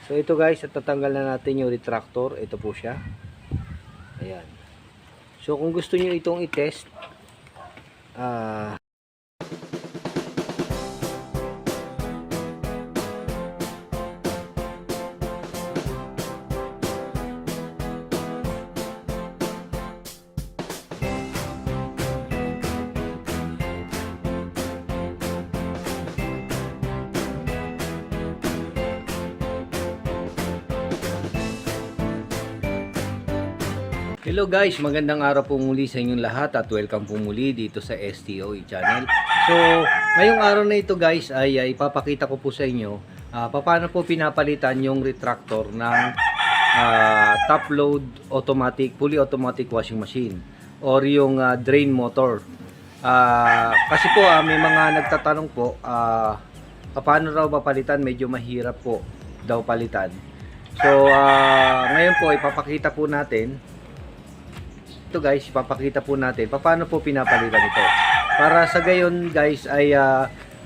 So ito guys, at tatanggal na natin yung retractor. Ito po siya. Ayan. So kung gusto niyo itong i-test, hello guys, magandang araw po muli sa inyong lahat at welcome po muli dito sa STOE channel. So, ngayong araw na ito guys ay ipapakita ko po sa inyo paano po pinapalitan yung retractor ng top load automatic, fully automatic washing machine or yung drain motor. Kasi po may mga nagtatanong po paano raw papalitan, medyo mahirap po daw palitan. So, ngayon po ipapakita po natin ito guys, ipapakita po natin paano po pinapalitan ito. Para sa gayon guys ay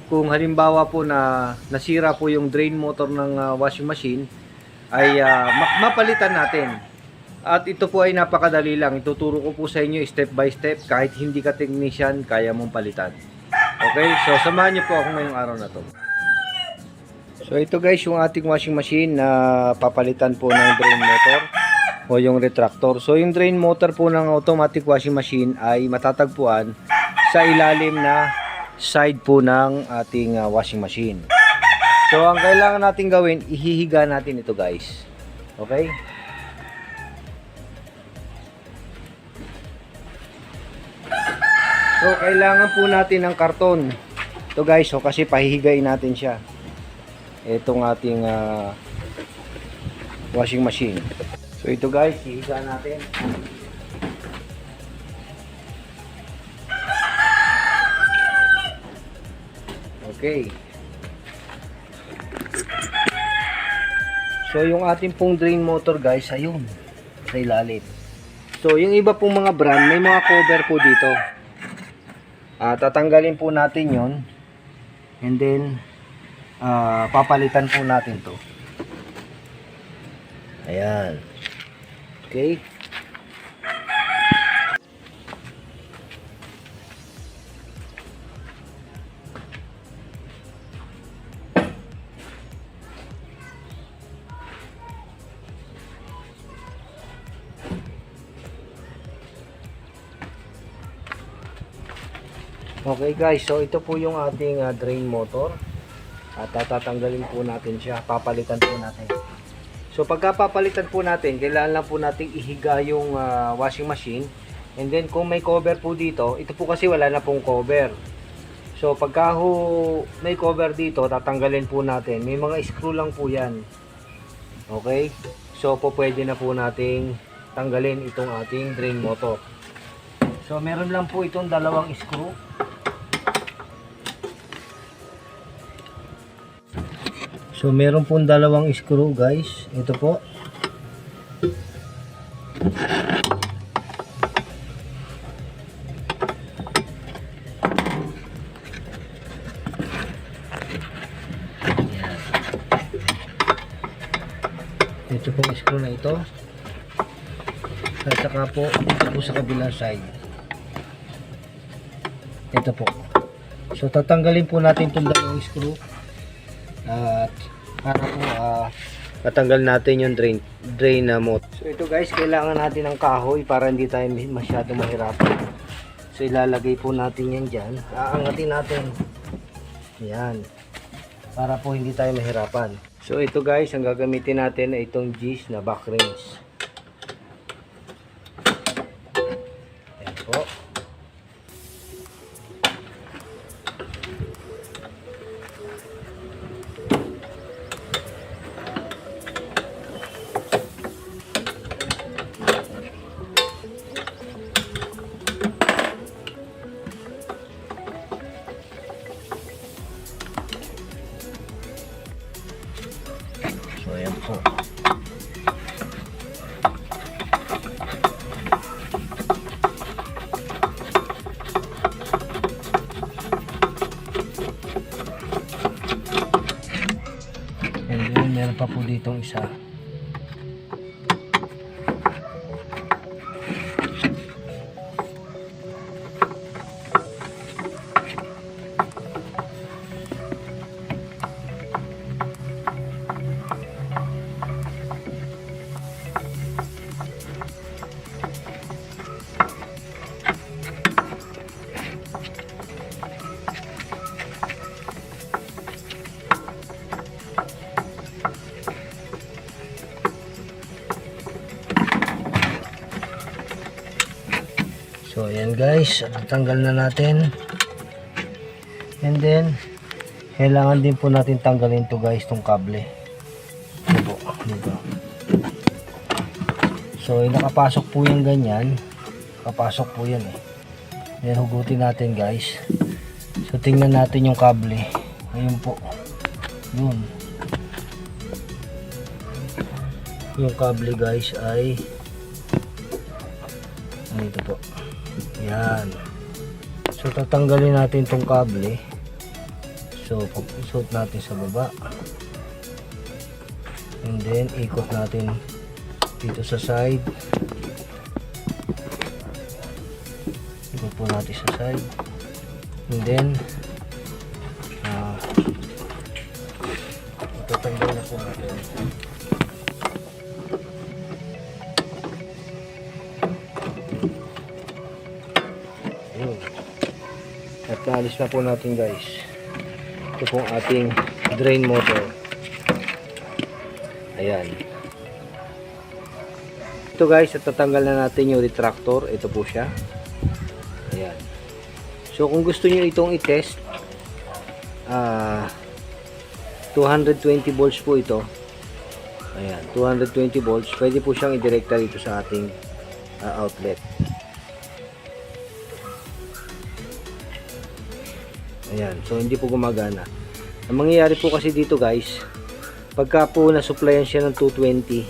kung halimbawa po na nasira po yung drain motor ng washing machine ay mapalitan natin. At ito po ay napakadali lang. Ituturo ko po sa inyo step by step, kahit hindi ka technician, kaya mong palitan. Okay, so samahan niyo po ako ngayong araw na to. So ito guys yung ating washing machine na papalitan po ng drain motor o yung retractor. So yung drain motor po ng automatic washing machine ay matatagpuan sa ilalim na side po ng ating washing machine. So ang kailangan natin gawin, ihihiga natin ito guys. Okay? So kailangan po natin ng karton. Ito guys, so kasi pahihigain natin siya. Itong ating washing machine. So ito guys, hihiga natin. Okay. So yung ating pong drain motor guys, ayun, sa ilalim. So yung iba pong mga brand, may mga cover po dito. Tatanggalin po natin yon, and then papalitan po natin to. Ayan. Okay. Okay guys, so ito po yung ating drain motor. At tatanggalin po natin siya, papalitan po natin. So pagkapapalitan po natin, kailangan lang po nating ihiga yung washing machine. And then kung may cover po dito, ito po kasi wala na pong cover. So pagka may cover dito, tatanggalin po natin. May mga screw lang po yan. Okay? So po pwede na po nating tanggalin itong ating drain motor. So meron lang po itong dalawang screw. So meron pong dalawang screw guys. Ito po. Ayan. Ito pong screw na ito. At saka po ito po sa kabilang side. Ito po. So tatanggalin po natin itong dalawang screw. At para po matanggal natin yung drain na motor. So ito guys, kailangan natin ng kahoy para hindi tayo masyado mahirapan. So ilalagay po natin yan dyan. Aangatin natin. Yan. Para po hindi tayo mahirapan. So ito guys, ang gagamitin natin ay itong G's na back rings. Yan po. So ayan po. pa po ditong isa. So ayan guys, tanggal na natin. And then kailangan din po natin tanggalin to guys, tong kable. Ito po, dito. So nakapasok po yung ganyan. Nakapasok po yan eh. Then hugutin natin guys. So tingnan natin yung kable. Ayun po. Yun. Yung kable guys ay ito po. Yan. So tatanggalin natin tong kable. So pag-suot natin sa baba. And then ikot natin dito sa side. Ikot po natin sa side. And then tatanggal na po natin. At naalis na po natin guys. Ito pong ating drain motor. Ayan. Ito guys, at tatanggal na natin yung retractor. Ito po siya. Ayan. So kung gusto nyo itong i-test, 220 volts po ito. Ayan, 220 volts. Pwede po siyang i-directa dito sa ating outlet. Ayan, so hindi po gumagana. Ang mangyayari po kasi dito guys, pagka po na-supplyan siya ng 220,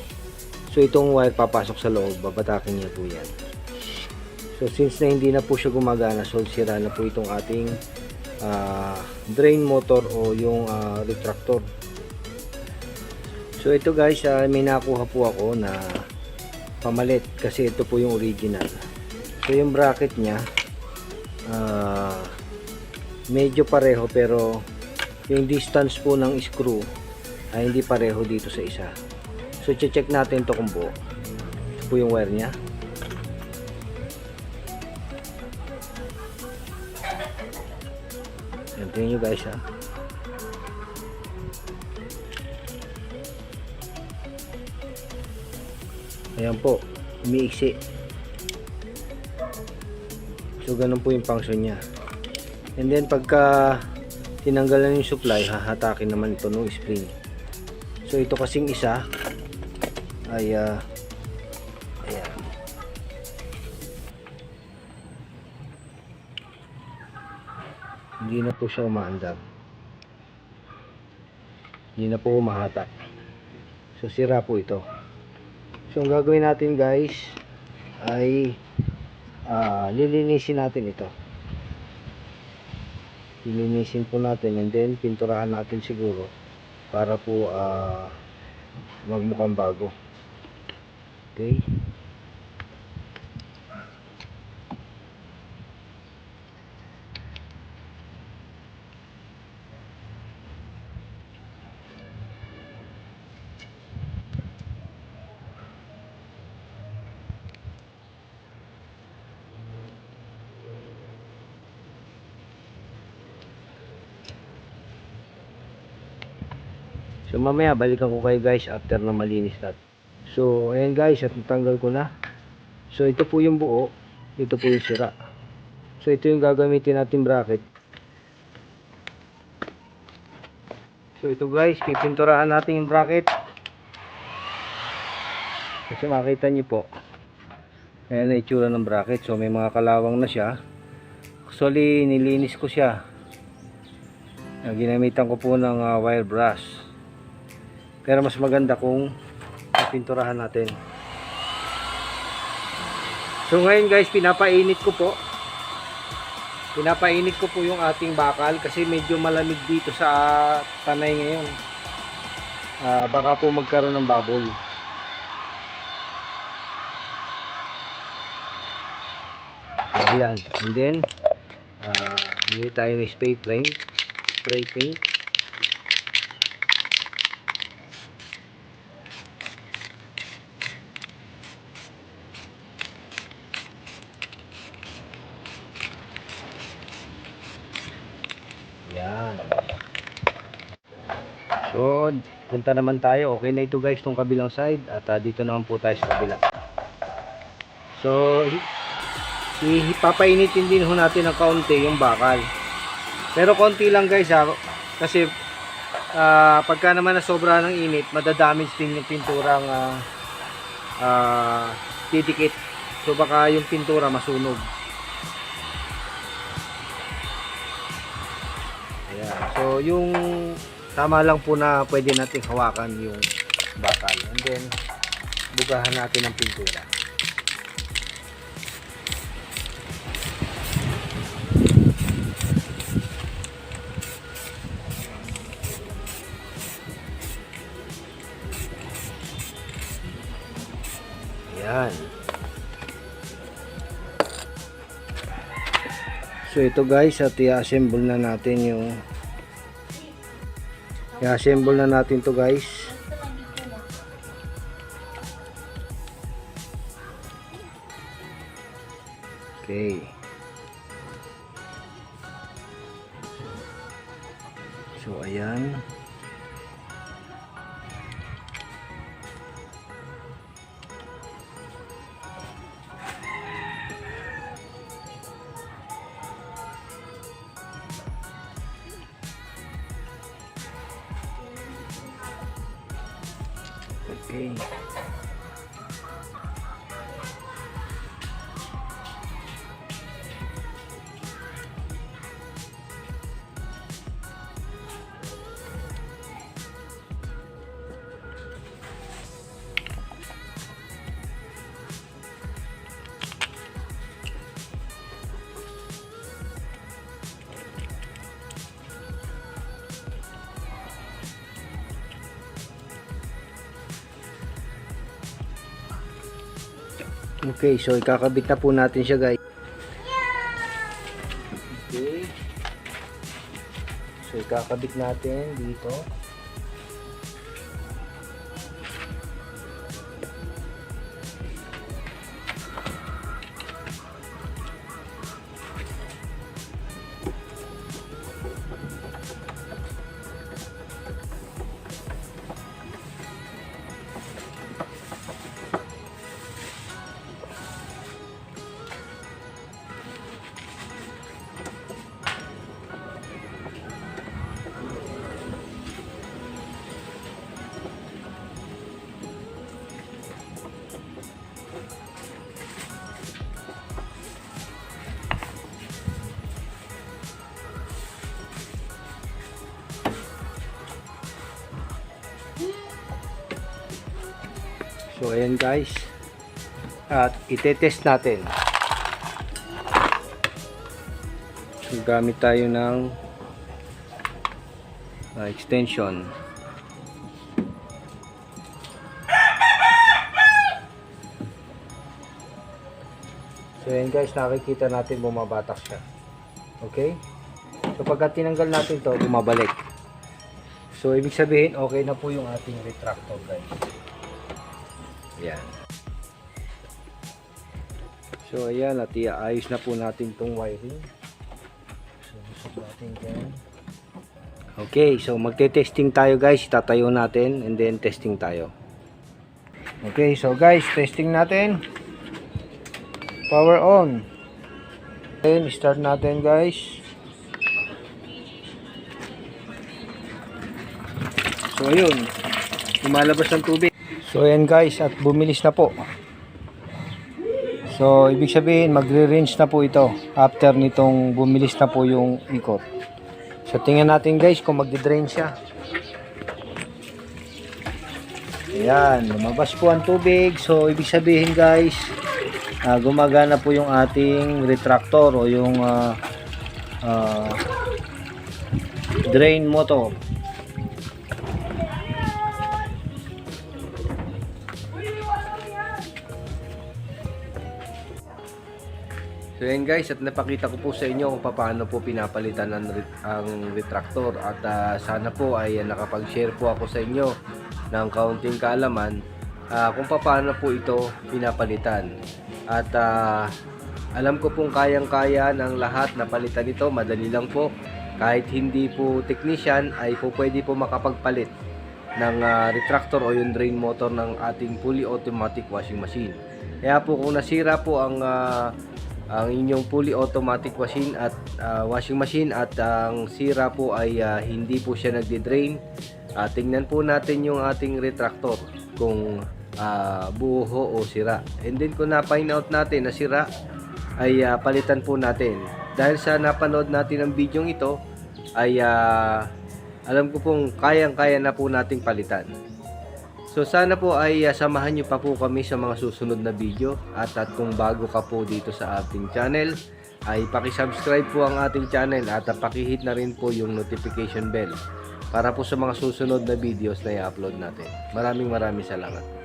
so itong wire papasok sa loob, babatakin niya po yan. So since na hindi na po siya gumagana, so sira na po itong ating drain motor o yung retractor. So ito guys, may nakuha po ako na pamalit kasi ito po yung original. So yung bracket niya medyo pareho, pero yung distance po ng screw ay hindi pareho dito sa isa. So check natin to kung buo. Ito po yung wire niya. Tingnan nyo guys ha. Ayan po, umiiksi. So ganun po yung function niya. And then pagka tinanggalan yung supply, hahatakin naman ito ng spring. So ito kasing isa ay ayan. Hindi na po siya umaandar. Hindi na po umahatak. So sira po ito. So ang gagawin natin guys ay lilinisin natin ito. Lilinisin po natin and then pinturahan natin siguro para po magmukhang bago. Okay. So mamaya balikan ko kayo guys after na malinis natin. So ayan guys, at natanggal ko na. So ito po yung buo, ito po yung sira. So ito yung gagamitin natin bracket. So ito guys, pipinturahan natin yung bracket. Kasi makita niyo po, ayan na itsura ng bracket. So may mga kalawang na siya. Actually nilinis ko siya. Ginamitan ko po ng wire brush. Pero mas maganda kung pinturahan natin. So ngayon guys, pinapainit ko po. Pinapainit ko po yung ating bakal kasi medyo malamig dito sa tanay ngayon. baka po magkaroon ng bubble. Ayan, and then hindi tayo ng spray paint. Yan. So, punta naman tayo. Okay na ito guys, tong kabilang side. At dito naman po tayo sa kabila. So, ipapainitin din ho natin ng kaunti yung bakal. Pero konti lang guys ha. Kasi, pagka naman na sobra ng init, madadamage din yung pinturang titikit. So, baka yung pintura masunog. So yung tama lang po na pwede nating hawakan yung bakal, and then bugahan natin ang pintura. Ayan. So ito guys, at i-assemble na natin yung i-assemble na natin to guys. Okay. So ayan. Okay. Okay, so ikakabit na po natin siya guys. Okay. So ikakabit natin dito. So ayan guys, at itetest natin. So, gamit tayo ng extension. So ayan guys, nakikita natin bumabatak siya. Okay? So pagka tinanggal natin to, bumabalik. So ibig sabihin okay na po yung ating retractor guys. Ayan. So ayan, at iayos na po natin tong wiring. So gusto natin dyan. Okay, so magte-testing tayo guys. Itatayo natin and then testing tayo. Okay, so guys, testing natin. Power on. Then start natin guys. So ayun, lumalabas ng tubig. So ayan guys, at bumilis na po. So ibig sabihin magre-range na po ito after nitong bumilis na po yung ikot. So tingnan natin guys kung magdi-drain siya. Ayan, lumabas po ang tubig. So ibig sabihin guys, gumagana po yung ating retractor o yung drain motor. So yan guys, at napakita ko po sa inyo kung paano po pinapalitan ang retractor at sana po ay nakapag-share po ako sa inyo ng kaunting kaalaman kung paano po ito pinapalitan. At alam ko pong kayang-kaya ng lahat na palitan ito, madali lang po. Kahit hindi po technician ay po pwede po makapagpalit ng retractor o yung drain motor ng ating fully automatic washing machine. Kaya po kung nasira po ang inyong fully automatic washing machine at ang sira po ay hindi po siya nagdi-drain, tingnan po natin yung ating retractor kung buo o sira. And then kung na-find out natin na sira ay palitan po natin. Dahil sa napanood natin ang video ito ay alam ko pong kayang-kaya na po nating palitan. So sana po ay samahan nyo pa po kami sa mga susunod na video at kung bago ka po dito sa ating channel ay paki-subscribe po ang ating channel at paki-hit na rin po yung notification bell para po sa mga susunod na videos na i-upload natin. Maraming salamat.